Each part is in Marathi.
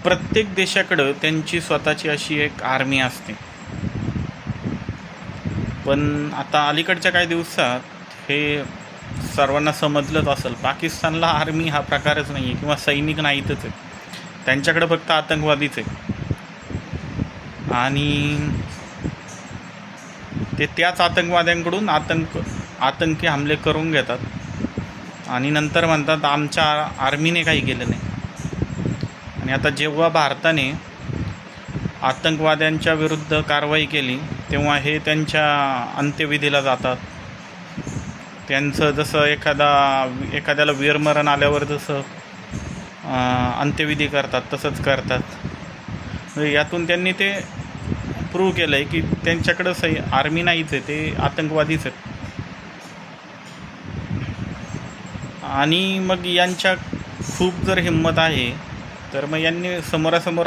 प्रत्येक देशाकडं त्यांची स्वतःची अशी एक आर्मी असते. पण आता अलीकडच्या काही दिवसात हे सर्वांना समजलंच असेल, पाकिस्तानला आर्मी हा प्रकारच नाही आहे किंवा सैनिक नाहीतच आहे. त्यांच्याकडे फक्त आतंकवादीच आहे आणि ते त्याच आतंकवाद्यांकडून आतंकी हमले करून घेतात आणि नंतर म्हणतात आमच्या आर्मीने काही केलं नाही. आणि आता जेव्हा भारताने आतंकवाद्यांच्या विरुद्ध कारवाई केली तेव्हा हे त्यांच्या अंत्यविधीला जातात. त्यांचं जसं एखाद्याला वीरमरण आल्यावर जसं अंत्यविधी करतात तसंच करतात. म्हणजे यातून त्यांनी ते प्रूव्ह केलं आहे की त्यांच्याकडं आर्मी नाहीच आहे, ते आतंकवादीच आहेत. आणि मग यांच्या खूप जर हिंमत आहे तर मग यांनी समोरासमोर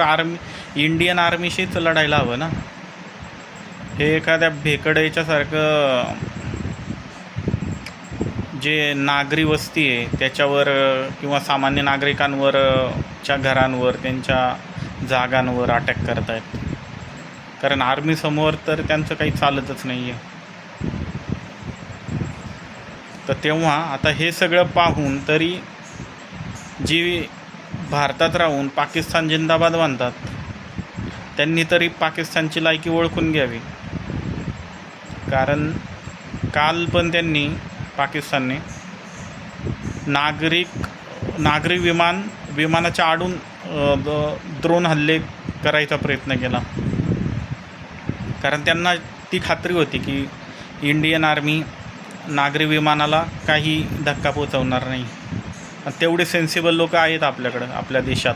इंडियन आर्मीशीच लढायला हवं ना. हे एखाद्या भेकडेच्यासारखं जे नागरी वस्ती आहे त्याच्यावर किंवा सामान्य नागरिकांवर च्या घरांवर त्यांच्या जागांवर अटॅक करत आहेत. कारण आर्मीसमोर तर त्यांचं काही चालतच नाही आहे. तर तेव्हा आता हे सगळं पाहून तरी जी भारतात राहून पाकिस्तान जिंदाबाद म्हणतात त्यांनी तरी पाकिस्तानची लायकी ओळखून घ्यावी. कारण काल पण त्यांनी पाकिस्तानने नागरी विमानाच्या आडून ड्रोन हल्ले करायचा प्रयत्न केला. कारण त्यांना ती खात्री होती की इंडियन आर्मी नागरी विमानाला काही धक्का पोचवणार नाही. तेवढे सेन्सिबल लोक आहेत आपल्याकडं, आपल्या देशात.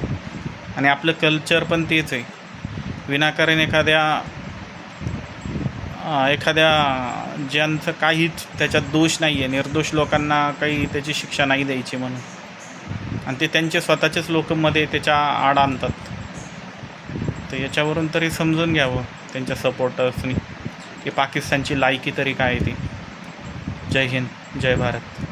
आणि आपलं कल्चर पण तेच आहे. विनाकारण एखाद्या ज्यांचं काहीच त्याच्यात दोष नाही आहे, निर्दोष लोकांना काही त्याची शिक्षा नाही द्यायची म्हणून, आणि ते त्यांचे स्वतःचेच लोकांमध्ये त्याच्या आड आणतात. तर याच्यावरून तरी समजून घ्यावं त्यांच्या सपोर्टर्सनी की पाकिस्तानची लायकी तरी काय आहे ती. जय हिंद, जय भारत.